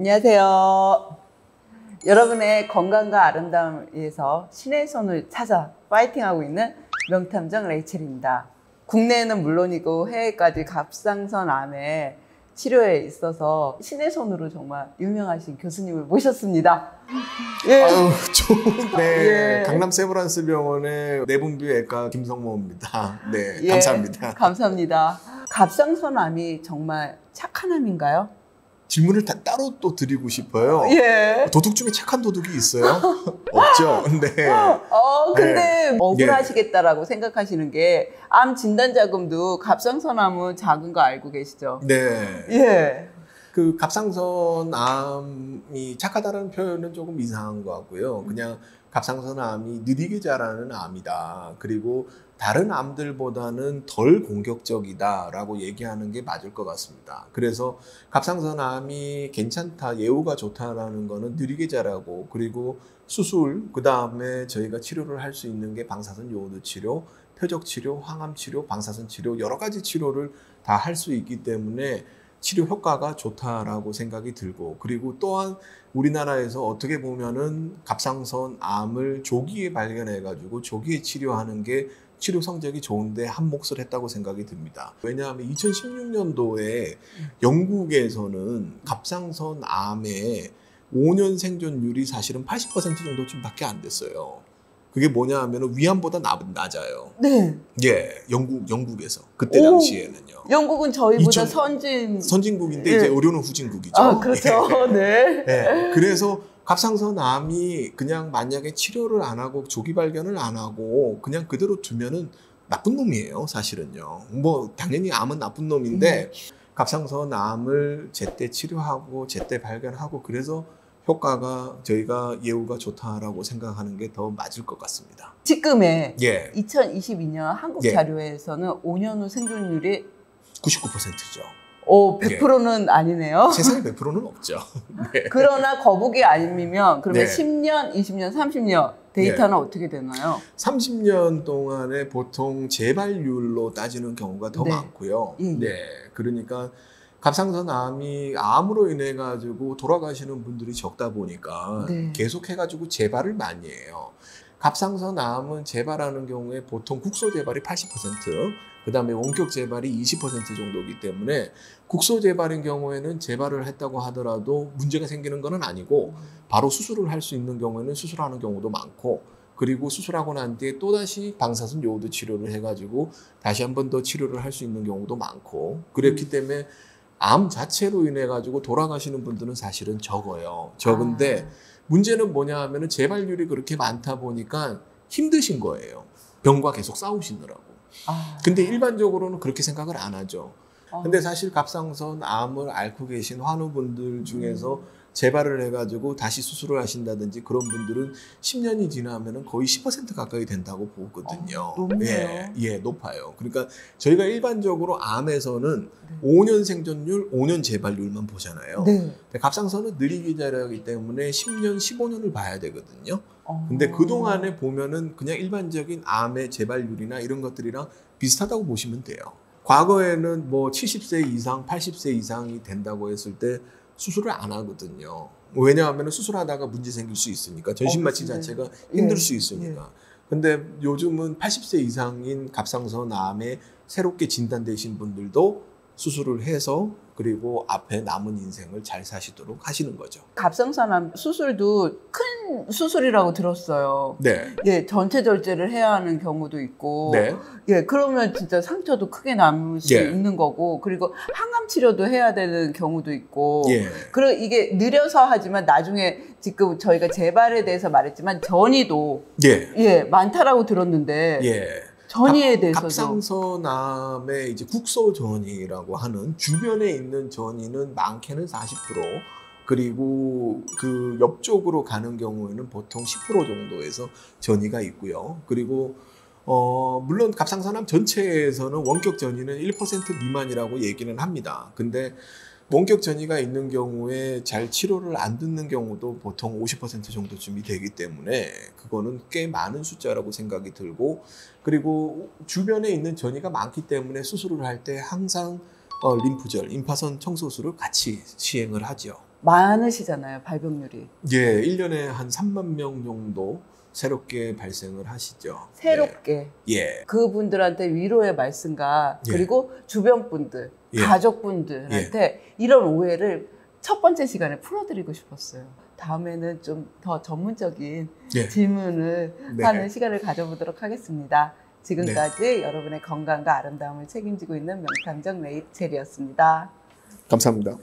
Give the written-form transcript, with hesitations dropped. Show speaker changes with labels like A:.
A: 안녕하세요. 여러분의 건강과 아름다움을 위해서 신의 손을 찾아 파이팅하고 있는 명탐정 레이첼입니다. 국내에는 물론이고 해외까지 갑상선 암의 치료에 있어서 신의 손으로 정말 유명하신 교수님을 모셨습니다.
B: 예. 아유, 좋은. 네.
A: 예.
B: 강남 세브란스 병원의 내분비외과 김성모입니다. 네.
A: 예.
B: 감사합니다.
A: 감사합니다. 갑상선 암이 정말 착한 암인가요?
B: 질문을 따로 또 드리고 싶어요.
A: 예.
B: 도둑 중에 착한 도둑이 있어요? 없죠. 네.
A: 근데
B: 네.
A: 억울하시겠다라고 생각하시는 게 암 진단 자금도 갑상선 암은 작은 거 알고 계시죠?
B: 네.
A: 예.
B: 그 갑상선 암이 착하다는 표현은 조금 이상한 것 같고요. 그냥 갑상선 암이 느리게 자라는 암이다. 그리고 다른 암들보다는 덜 공격적이다라고 얘기하는 게 맞을 것 같습니다. 그래서 갑상선 암이 괜찮다, 예후가 좋다라는 거는 느리게 자라고, 그리고 수술, 그 다음에 저희가 치료를 할 수 있는 게 방사선 요오드 치료, 표적 치료, 항암 치료, 방사선 치료, 여러 가지 치료를 다 할 수 있기 때문에 치료 효과가 좋다라고 생각이 들고, 그리고 또한 우리나라에서 어떻게 보면은 갑상선 암을 조기에 발견해가지고 조기에 치료하는 게 치료 성적이 좋은데 한 몫을 했다고 생각이 듭니다. 왜냐하면 2016년도에 영국에서는 갑상선 암의 5년 생존율이 사실은 80% 정도쯤밖에 안 됐어요. 그게 뭐냐 하면 위암보다 낮아요.
A: 네.
B: 예, 영국에서 그때 당시에는요.
A: 영국은 저희보다
B: 2000 선진국인데
A: 예.
B: 이제 의료는 후진국이죠.
A: 아, 그렇죠. 네.
B: 예. 그래서 갑상선 암이 그냥 만약에 치료를 안 하고 조기 발견을 안 하고 그냥 그대로 두면은 나쁜 놈이에요, 사실은요. 뭐 당연히 암은 나쁜 놈인데 갑상선 암을 제때 치료하고 제때 발견하고 그래서 효과가 저희가 예후가 좋다라고 생각하는 게 더 맞을 것 같습니다.
A: 지금의
B: 예.
A: 2022년 한국
B: 예.
A: 자료에서는 5년 후 생존율이
B: 99%죠.
A: 100%는 아니네요.
B: 세상에 100%는 없죠. 네.
A: 그러나 거북이 아니면 그러면
B: 네.
A: 10년, 20년, 30년 데이터는 어떻게 되나요?
B: 30년 동안에 보통 재발률로 따지는 경우가 더
A: 네.
B: 많고요.
A: 예.
B: 네. 그러니까 갑상선 암이 암으로 인해 가지고 돌아가시는 분들이 적다 보니까
A: 네.
B: 계속 해가지고 재발을 많이 해요. 갑상선 암은 재발하는 경우에 보통 국소 재발이 80%, 그 다음에 원격 재발이 20% 정도이기 때문에 국소 재발인 경우에는 재발을 했다고 하더라도 문제가 생기는 건 아니고 바로 수술을 할 수 있는 경우에는 수술하는 경우도 많고, 그리고 수술하고 난 뒤에 또다시 방사선 요오드 치료를 해가지고 다시 한 번 더 치료를 할 수 있는 경우도 많고, 그렇기 때문에 암 자체로 인해 가지고 돌아가시는 분들은 사실은 적어요. 적은데 문제는 뭐냐 하면은 재발률이 그렇게 많다 보니까 힘드신 거예요. 병과 계속 싸우시느라고. 근데 일반적으로는 그렇게 생각을 안 하죠. 근데 사실 갑상선 암을 앓고 계신 환우분들 중에서 재발을 해가지고 다시 수술을 하신다든지 그런 분들은 10년이 지나면은 거의 10% 가까이 된다고 보거든요.
A: 높네요.
B: 예, 높아요. 그러니까 저희가 일반적으로 암에서는 5년 생존율, 5년 재발률만 보잖아요.
A: 네.
B: 근데 갑상선은 느리게 자라기 때문에 10년, 15년을 봐야 되거든요. 근데 그동안에 보면은 그냥 일반적인 암의 재발률이나 이런 것들이랑 비슷하다고 보시면 돼요. 과거에는 뭐 70세 이상, 80세 이상이 된다고 했을 때 수술을 안 하거든요. 왜냐하면 수술하다가 문제 생길 수 있으니까, 전신마취 자체가 힘들 수 있으니까. 근데 요즘은 80세 이상인 갑상선 암에 새롭게 진단되신 분들도 수술을 해서 그리고 앞에 남은 인생을 잘 사시도록 하시는 거죠.
A: 갑상선 암 수술도 큰 수술이라고 들었어요.
B: 네.
A: 예, 전체 절제를 해야 하는 경우도 있고,
B: 네.
A: 예, 그러면 진짜 상처도 크게 남을 수 있는 거고, 그리고 항암 치료도 해야 되는 경우도 있고,
B: 예.
A: 그리고 이게 느려서 하지만 나중에 지금 저희가 재발에 대해서 말했지만 전이도 예, 많다라고 들었는데,
B: 예.
A: 전이에 대해서도
B: 갑상선암의 이제 국소전이라고 하는 주변에 있는 전이는 많게는 40%, 그리고 그 옆쪽으로 가는 경우에는 보통 10% 정도에서 전이가 있고요. 그리고 물론 갑상선암 전체에서는 원격 전이는 1% 미만이라고 얘기는 합니다. 근데 원격 전이가 있는 경우에 잘 치료를 안 듣는 경우도 보통 50% 정도쯤이 되기 때문에 그거는 꽤 많은 숫자라고 생각이 들고, 그리고 주변에 있는 전이가 많기 때문에 수술을 할 때 항상 림프절, 임파선 청소술을 같이 시행을 하죠.
A: 많으시잖아요, 발병률이.
B: 예, 1년에 한 3만 명 정도 새롭게 발생을 하시죠.
A: 새롭게.
B: 예.
A: 그분들한테 위로의 말씀과
B: 예.
A: 그리고 주변 분들,
B: 예.
A: 가족분들한테 이런 오해를 첫 번째 시간에 풀어드리고 싶었어요. 다음에는 좀 더 전문적인
B: 예.
A: 질문을
B: 네.
A: 하는 시간을 가져보도록 하겠습니다. 지금까지 여러분의 건강과 아름다움을 책임지고 있는 명탐정 레이첼이었습니다.
B: 감사합니다.